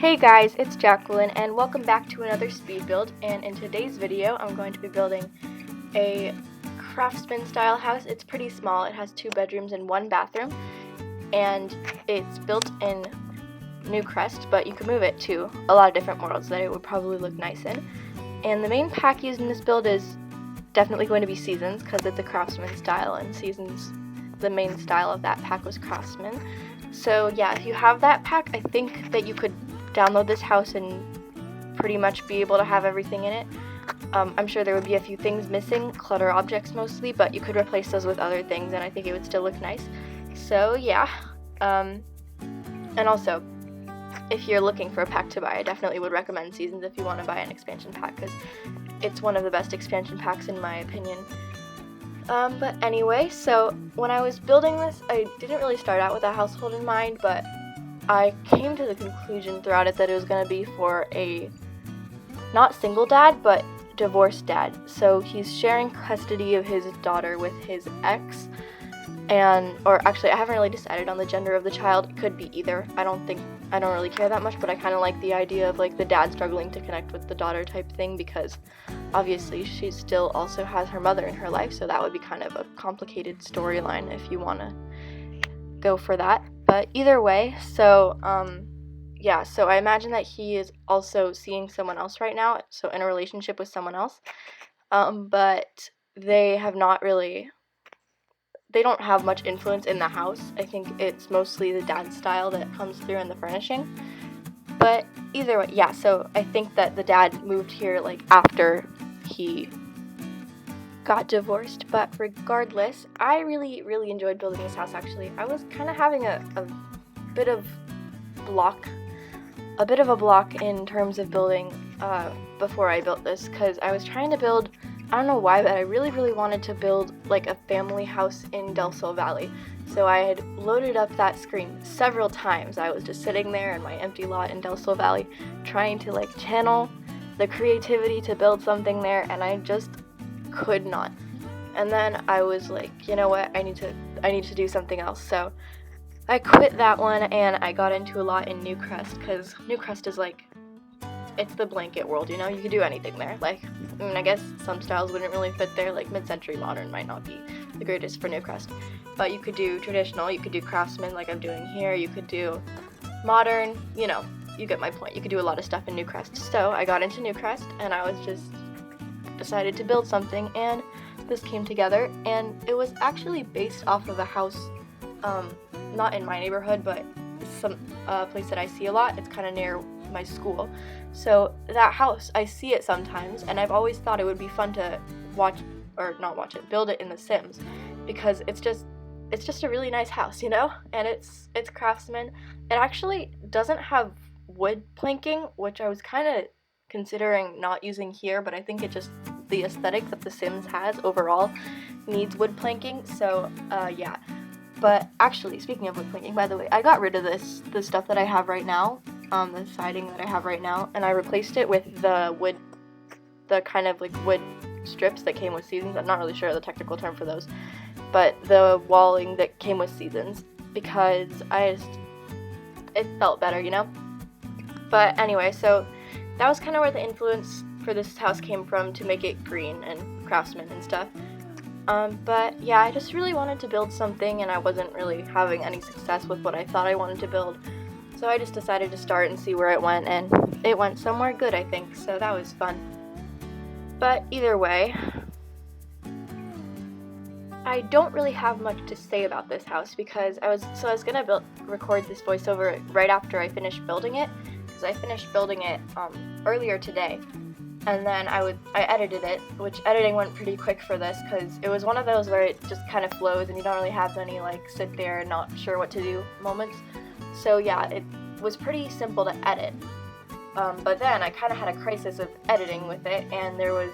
Hey guys, it's Jacqueline and welcome back to another speed build, and in today's video I'm going to be building a craftsman-style house. It's pretty small. It has 2 bedrooms and 1 bathroom, and it's built in Newcrest, but you can move it to a lot of different worlds that it would probably look nice in. And the main pack used in this build is definitely going to be Seasons, because it's a craftsman style, and Seasons, the main style of that pack was Craftsman. So yeah, if you have that pack, I think that you could download this house and pretty much be able to have everything in it. I'm sure there would be a few things missing, clutter objects mostly, but you could replace those with other things and I think it would still look nice. So yeah, and also, if you're looking for a pack to buy, I definitely would recommend Seasons if you want to buy an expansion pack, because it's one of the best expansion packs in my opinion. But anyway, so when I was building this, I didn't really start out with a household in mind, but I came to the conclusion throughout it that it was going to be for a not single dad, but divorced dad. So he's sharing custody of his daughter with his ex, or actually I haven't really decided on the gender of the child. It could be either. I don't really care that much, but I kind of like the idea of like the dad struggling to connect with the daughter type thing, because obviously she still also has her mother in her life, so that would be kind of a complicated storyline if you want to go for that. But either way, so yeah, so I imagine that he is also seeing someone else right now, so in a relationship with someone else, but they don't have much influence in the house. I think it's mostly the dad style that comes through in the furnishing. But either way, yeah, so I think that the dad moved here like after he got divorced, but regardless, I really enjoyed building this house. Actually, I was kind of having a bit of a block in terms of building before I built this, because I was trying to build, I don't know why, but I really wanted to build like a family house in Del Sol Valley. So I had loaded up that screen several times. I was just sitting there in my empty lot in Del Sol Valley trying to like channel the creativity to build something there, and I just could not. And then I was like, you know what, I need to do something else. So I quit that one and I got into a lot in Newcrest, because Newcrest is like, it's the blanket world, you know, you could do anything there. Like, I mean, I guess some styles wouldn't really fit there, like mid-century modern might not be the greatest for Newcrest, but you could do traditional, you could do craftsman like I'm doing here, you could do modern, you know, you get my point. You could do a lot of stuff in Newcrest. So I got into Newcrest and I was just decided to build something, and this came together, and it was actually based off of a house, not in my neighborhood, but some place that I see a lot. It's kind of near my school, so that house, I see it sometimes, and I've always thought it would be fun to build it in The Sims, because it's just a really nice house, you know, and it's craftsman. It actually doesn't have wood planking, which I was kind of considering not using here, but I think the aesthetic that The Sims has overall needs wood planking, so yeah. But actually, speaking of wood planking, by the way, I got rid of the stuff that I have right now, the siding that I have right now, and I replaced it with the kind of like wood strips that came with Seasons. I'm not really sure of the technical term for those, but the walling that came with Seasons, because it felt better, you know? But anyway, so that was kind of where the influence for this house came from, to make it green and craftsman and stuff. But yeah, I just really wanted to build something, and I wasn't really having any success with what I thought I wanted to build. So I just decided to start and see where it went, and it went somewhere good, I think, so that was fun. But either way, I don't really have much to say about this house, because I was gonna record this voiceover right after I finished building it, because I finished building it earlier today, and then I edited it, which editing went pretty quick for this, because it was one of those where it just kind of flows and you don't really have any like sit there and not sure what to do moments. So yeah, it was pretty simple to edit, but then I kind of had a crisis of editing with it, and there was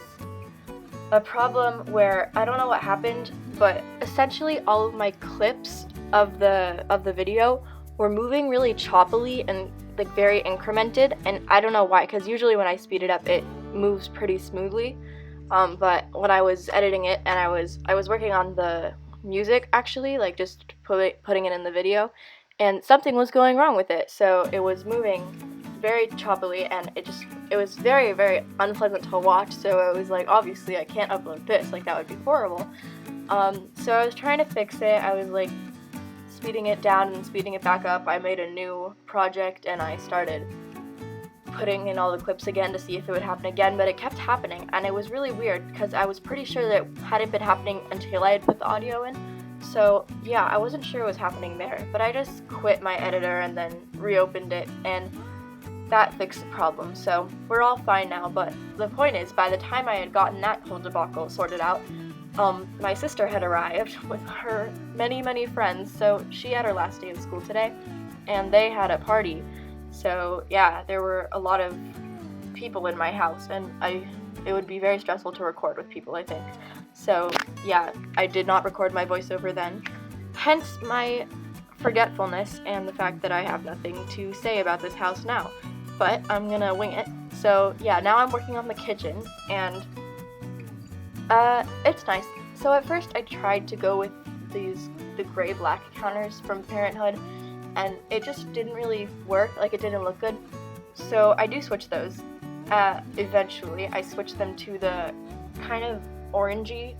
a problem where I don't know what happened, but essentially all of my clips of the video were moving really choppily and like very incremented, and I don't know why, because usually when I speed it up it moves pretty smoothly, but when I was editing it and I was working on the music, actually, like just putting it in the video, and something was going wrong with it, so it was moving very choppily, and it was very, very unpleasant to watch, so I was like, obviously I can't upload this, like that would be horrible. So I was trying to fix it. I was like speeding it down and speeding it back up. I made a new project and I started putting in all the clips again to see if it would happen again, but it kept happening, and it was really weird because I was pretty sure that it hadn't been happening until I had put the audio in. So yeah, I wasn't sure what was happening there, but I just quit my editor and then reopened it, and that fixed the problem, so we're all fine now. But the point is, by the time I had gotten that whole debacle sorted out, my sister had arrived with her many friends, so she had her last day of school today, and they had a party. So yeah, there were a lot of people in my house, and it would be very stressful to record with people, I think. So yeah, I did not record my voiceover then, hence my forgetfulness and the fact that I have nothing to say about this house now. But I'm gonna wing it. So yeah, now I'm working on the kitchen, and it's nice. So at first I tried to go with the gray-black counters from Parenthood, and it just didn't really work, like it didn't look good. So I do switch those. Eventually I switched them to the kind of orangey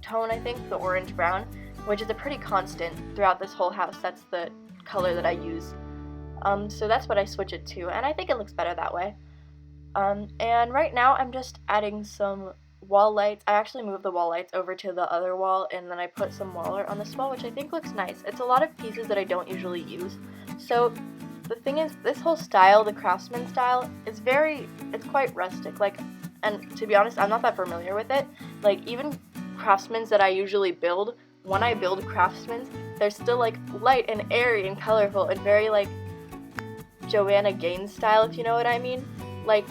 tone, I think, the orange-brown, which is a pretty constant throughout this whole house. That's the color that I use. So that's what I switch it to, and I think it looks better that way. And right now I'm just adding some wall lights. I actually moved the wall lights over to the other wall, and then I put some wall art on this wall, which I think looks nice. It's a lot of pieces that I don't usually use. So the thing is, this whole style, the craftsman style, it's quite rustic, like, and to be honest, I'm not that familiar with it. Like, even craftsmans that I usually build, when I build craftsmans, they're still like light and airy and colorful and very like Joanna Gaines style, if you know what I mean. Like,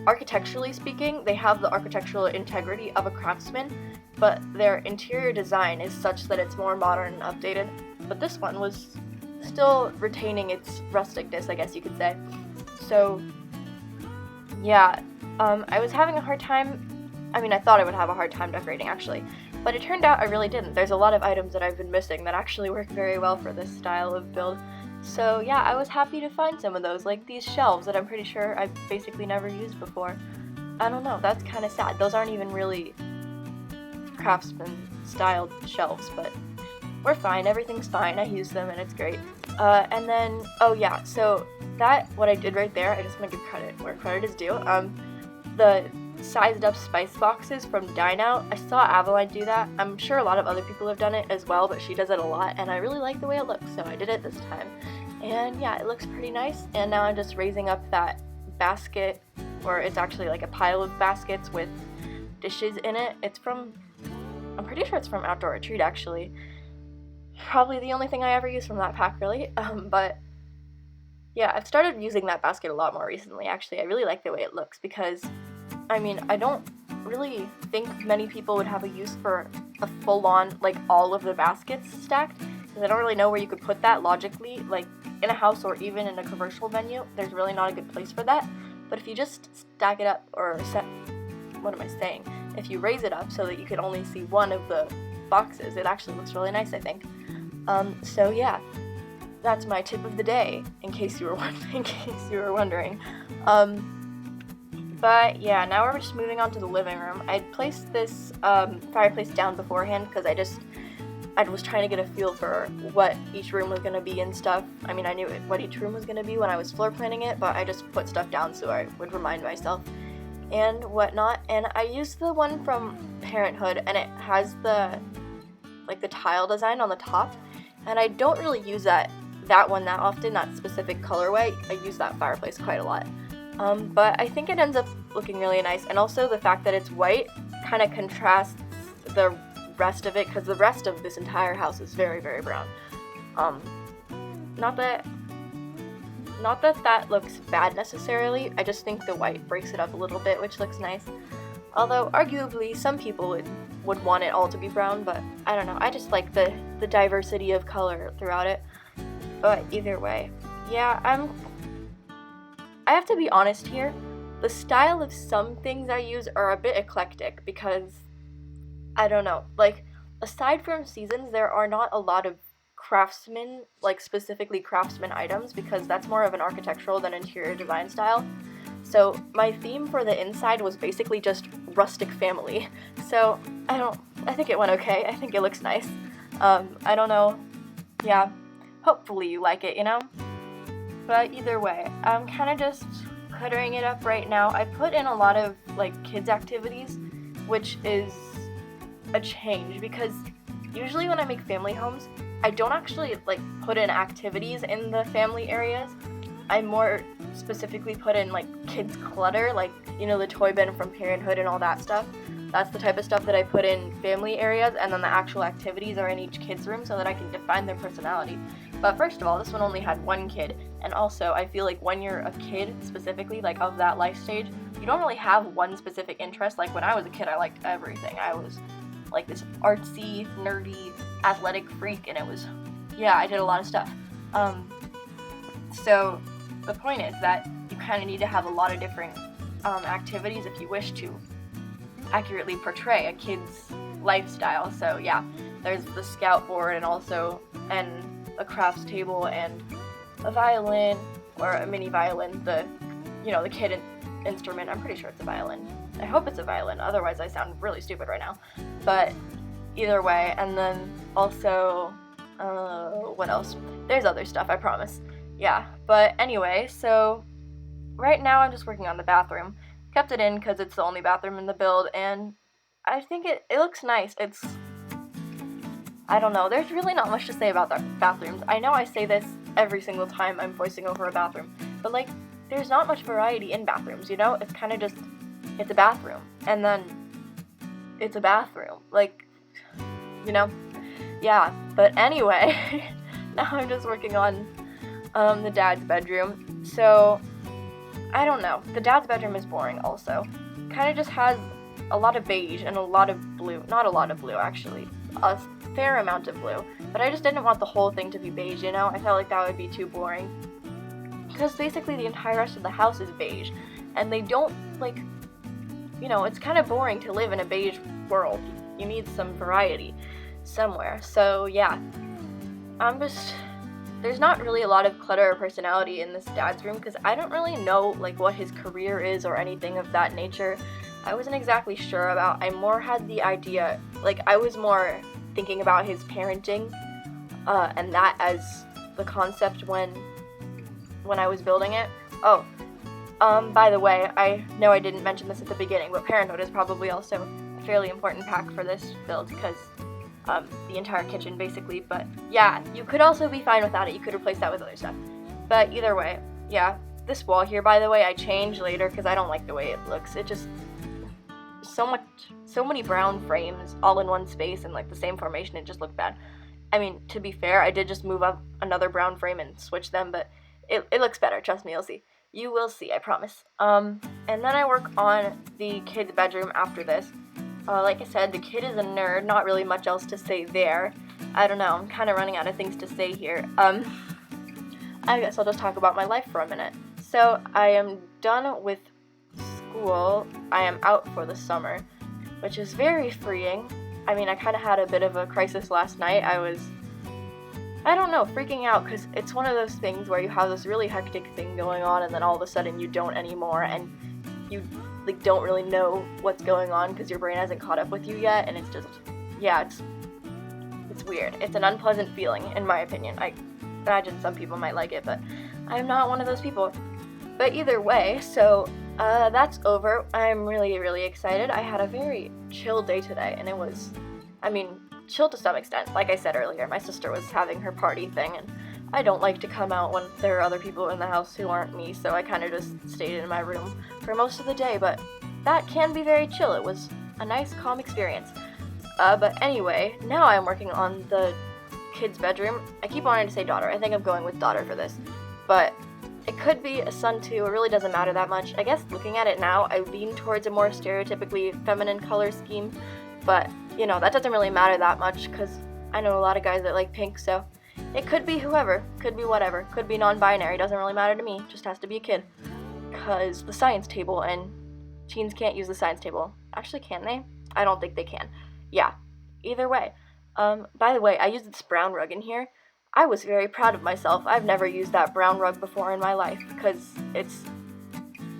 architecturally speaking, they have the architectural integrity of a craftsman, but their interior design is such that it's more modern and updated. But this one was still retaining its rusticness, I guess you could say. So yeah, I was having a hard time. I mean, I thought I would have a hard time decorating, actually, but it turned out I really didn't. There's a lot of items that I've been missing that actually work very well for this style of build. So yeah, I was happy to find some of those, like these shelves that I'm pretty sure I've basically never used before. I don't know, that's kind of sad. Those aren't even really craftsman-styled shelves, but we're fine, everything's fine. I use them and it's great. And then, oh yeah, so what I did right there, I just want to give credit where credit is due. The sized up spice boxes from Dine Out, I saw Aveline do that. I'm sure a lot of other people have done it as well, but she does it a lot, and I really like the way it looks, so I did it this time. And yeah, it looks pretty nice, and now I'm just raising up that basket, or it's actually like a pile of baskets with dishes in it. I'm pretty sure it's from Outdoor Retreat, actually. Probably the only thing I ever use from that pack, really. But yeah, I've started using that basket a lot more recently, actually. I really like the way it looks, because I mean, I don't really think many people would have a use for a full-on, like, all of the baskets stacked, because I don't really know where you could put that logically, like, in a house or even in a commercial venue. There's really not a good place for that. But if you just stack it up, if you raise it up so that you can only see one of the boxes, it actually looks really nice, I think. So yeah, that's my tip of the day, in case you were wondering. But yeah, now we're just moving on to the living room. I'd placed this fireplace down beforehand because I was trying to get a feel for what each room was going to be and stuff. I mean, I knew what each room was going to be when I was floor planning it, but I just put stuff down so I would remind myself and whatnot. And I used the one from Parenthood, and it has the tile design on the top, and I don't really use that one that often, that specific colorway. I use that fireplace quite a lot. But I think it ends up looking really nice, and also the fact that it's white kind of contrasts the rest of it, because the rest of this entire house is very, very brown. Not that looks bad necessarily, I just think the white breaks it up a little bit, which looks nice. Although, arguably, some people would want it all to be brown, but I don't know, I just like the diversity of color throughout it. But either way, yeah, I have to be honest here, the style of some things I use are a bit eclectic, because, I don't know, like, aside from seasons, there are not a lot of craftsman, like specifically craftsman items, because that's more of an architectural than interior design style. So my theme for the inside was basically just rustic family. So I think it went okay. I think it looks nice. I don't know. Yeah, hopefully you like it, you know? But either way, I'm kind of just cluttering it up right now. I put in a lot of like kids activities, which is a change because usually when I make family homes, I don't actually like put in activities in the family areas. I more specifically put in like kids clutter, like, you know, the toy bin from Parenthood and all that stuff. That's the type of stuff that I put in family areas, and then the actual activities are in each kid's room so that I can define their personality. But first of all, this one only had one kid, and also I feel like when you're a kid specifically, like of that life stage, you don't really have one specific interest. Like when I was a kid, I liked everything. I was like this artsy, nerdy, athletic freak, and it was, yeah, I did a lot of stuff. So the point is that you kind of need to have a lot of different activities if you wish to accurately portray a kid's lifestyle. So yeah, there's the scout board and a crafts table and a violin, or a mini violin, the kid instrument. I'm pretty sure it's a violin. I hope it's a violin, otherwise I sound really stupid right now. But either way, and then also, what else? There's other stuff, I promise. Yeah, but anyway, so right now I'm just working on the bathroom. Kept it in because it's the only bathroom in the build, and I think it looks nice. I don't know, there's really not much to say about the bathrooms. I know I say this every single time I'm voicing over a bathroom, but like, there's not much variety in bathrooms, you know? It's kind of just, it's a bathroom, and then it's a bathroom, like, you know? Yeah, but anyway, now I'm just working on the dad's bedroom. So I don't know, the dad's bedroom is boring also. Kind of just has a lot of beige and a lot of blue. Not a lot of blue, actually. A fair amount of blue. But I just didn't want the whole thing to be beige, you know? I felt like that would be too boring. Because basically the entire rest of the house is beige. And they don't, like, you know, it's kind of boring to live in a beige world. You need some variety somewhere. So yeah, there's not really a lot of clutter or personality in this dad's room because I don't really know like what his career is or anything of that nature. I wasn't exactly sure about. I more had the idea, like I was more thinking about his parenting and that as the concept when I was building it. Oh, by the way, I know I didn't mention this at the beginning, but Parenthood is probably also a fairly important pack for this build because the entire kitchen basically, but yeah, you could also be fine without it. You could replace that with other stuff. But either way, yeah, this wall here, by the way, I changed later because I don't like the way it looks. It just, so many brown frames all in one space and like the same formation, it just looked bad. I mean, to be fair, I did just move up another brown frame and switch them, but it looks better, trust me, you'll see. You will see, I promise. And then I work on the kid's bedroom after this. Like I said, the kid is a nerd, not really much else to say there. I don't know, I'm kind of running out of things to say here. I guess I'll just talk about my life for a minute. So, I am done with school. I am out for the summer, which is very freeing. I mean, I kind of had a bit of a crisis last night. I don't know, freaking out, because it's one of those things where you have this really hectic thing going on, and then all of a sudden you don't anymore, and you like don't really know what's going on because your brain hasn't caught up with you yet, and it's just, yeah, it's weird. It's an unpleasant feeling, in my opinion. I imagine some people might like it, but I'm not one of those people. But either way, so that's over. I'm really, really excited. I had a very chill day today, and it was, I mean, chill to some extent. Like I said earlier, my sister was having her party thing, and I don't like to come out when there are other people in the house who aren't me, so I kind of just stayed in my room for most of the day, but that can be very chill. It was a nice, calm experience. But anyway, now I'm working on the kid's bedroom. I keep wanting to say daughter. I think I'm going with daughter for this, but it could be a son too. It really doesn't matter that much. I guess looking at it now, I lean towards a more stereotypically feminine color scheme, but, you know, that doesn't really matter that much because I know a lot of guys that like pink, so it could be whoever, could be whatever, could be non-binary, doesn't really matter to me, just has to be a kid. Because the science table, and teens can't use the science table. Actually, can they? I don't think they can. Yeah, either way. By the way, I used this brown rug in here. I was very proud of myself. I've never used that brown rug before in my life because it's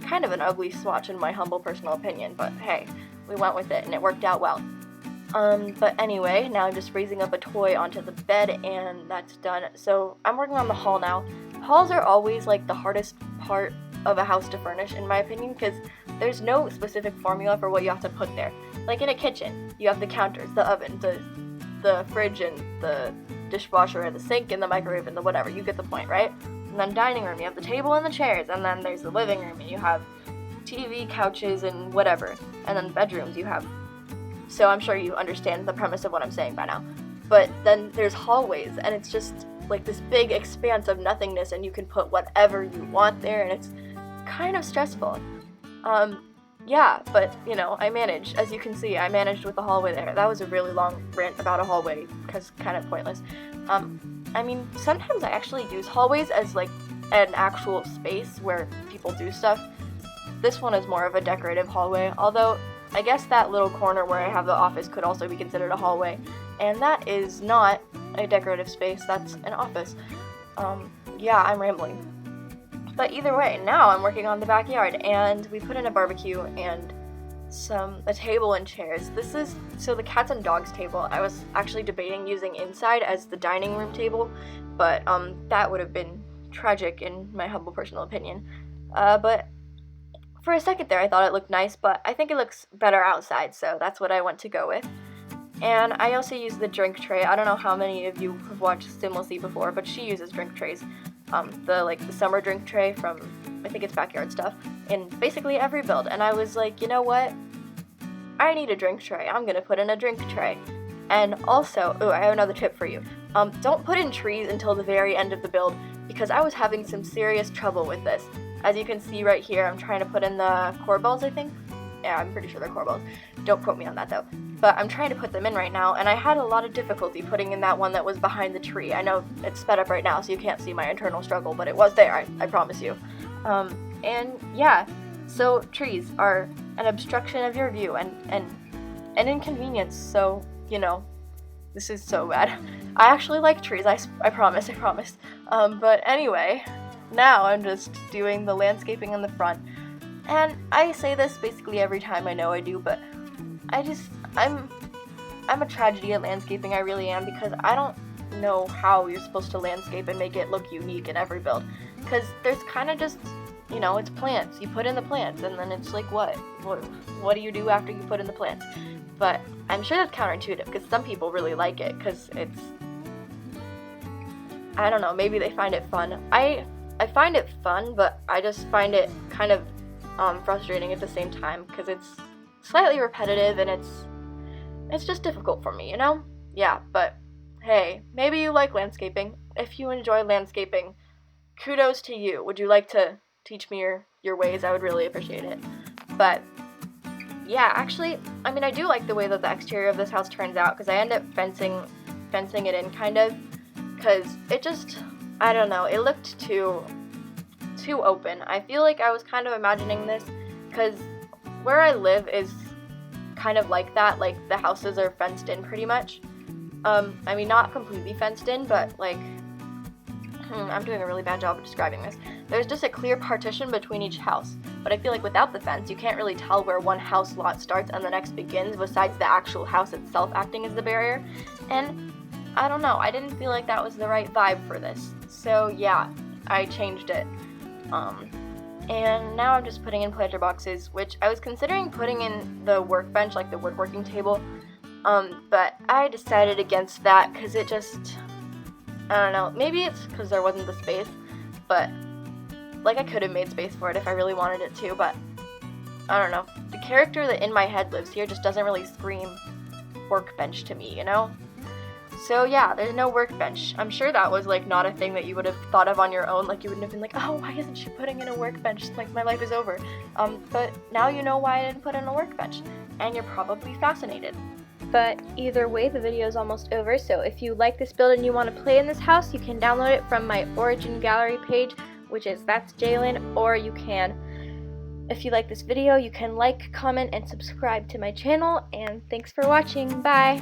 kind of an ugly swatch in my humble personal opinion, but hey, we went with it and it worked out well. But anyway, now I'm just raising up a toy onto the bed and that's done. So I'm working on the hall now. Halls are always like the hardest part of a house to furnish in my opinion because there's no specific formula for what you have to put there. Like in a kitchen, you have the counters, the oven, the fridge and the dishwasher and the sink and the microwave and the whatever. You get the point, right? And then dining room, you have the table and the chairs, and then there's the living room and you have TV, couches, and whatever. And then bedrooms you have. So I'm sure you understand the premise of what I'm saying by now. But then there's hallways, and it's just like this big expanse of nothingness, and you can put whatever you want there, and it's kind of stressful. Yeah, but, you know, I managed. As you can see, I managed with the hallway there. That was a really long rant about a hallway, because kind of pointless. I mean, sometimes I actually use hallways as, like, an actual space where people do stuff. This one is more of a decorative hallway, although I guess that little corner where I have the office could also be considered a hallway. And that is not a decorative space, that's an office. Yeah, I'm rambling. But either way, now I'm working on the backyard, and we put in a barbecue and a table and chairs. This is, so the cats and dogs table, I was actually debating using inside as the dining room table, but that would have been tragic in my humble personal opinion. But for a second there I thought it looked nice, but I think it looks better outside, so that's what I want to go with. And I also use the drink tray. I don't know how many of you have watched Stimlessy before, but she uses drink trays. The summer drink tray from, I think it's Backyard Stuff, in basically every build. And I was like, you know what? I need a drink tray. I'm gonna put in a drink tray. And also, I have another tip for you. Don't put in trees until the very end of the build, because I was having some serious trouble with this. As you can see right here, I'm trying to put in the corbels, I think. Yeah, I'm pretty sure they're corbels. Don't quote me on that though. But I'm trying to put them in right now, and I had a lot of difficulty putting in that one that was behind the tree. I know it's sped up right now, so you can't see my internal struggle, but it was there, I promise you. And yeah, so trees are an obstruction of your view and an inconvenience, so, you know, this is so bad. I actually like trees, I promise. But anyway, now I'm just doing the landscaping in the front. And I say this basically every time, I know I do, but I'm a tragedy at landscaping, I really am, because I don't know how you're supposed to landscape and make it look unique in every build. Because there's kind of just, you know, it's plants. You put in the plants, and then it's like, what do you do after you put in the plants? But I'm sure that's counterintuitive, because some people really like it, because it's, I don't know, maybe they find it fun. I find it fun, but I just find it kind of frustrating at the same time, because it's slightly repetitive, and it's just difficult for me, you know? Yeah, but hey, maybe you like landscaping. If you enjoy landscaping, kudos to you. Would you like to teach me your ways? I would really appreciate it. But yeah, actually, I mean, I do like the way that the exterior of this house turns out, because I end up fencing it in, kind of, because it just, I don't know, it looked too open. I feel like I was kind of imagining this, because where I live is kind of like that, like the houses are fenced in pretty much. I mean, not completely fenced in, but like, I'm doing a really bad job of describing this. There's just a clear partition between each house, but I feel like without the fence, you can't really tell where one house lot starts and the next begins, besides the actual house itself acting as the barrier. And I don't know, I didn't feel like that was the right vibe for this. So yeah, I changed it. And now I'm just putting in planter boxes, which I was considering putting in the workbench, like the woodworking table, but I decided against that because it just, I don't know, maybe it's because there wasn't the space, but like I could have made space for it if I really wanted it to, but I don't know. The character that in my head lives here just doesn't really scream workbench to me, you know? So yeah, there's no workbench. I'm sure that was like not a thing that you would have thought of on your own. Like you wouldn't have been like, oh, why isn't she putting in a workbench? Like my life is over. But now you know why I didn't put in a workbench, and you're probably fascinated. But either way, the video is almost over. So if you like this build and you want to play in this house, you can download it from my Origin Gallery page, which is Thatsjaylin, or you can, if you like this video, you can like, comment, and subscribe to my channel. And thanks for watching. Bye.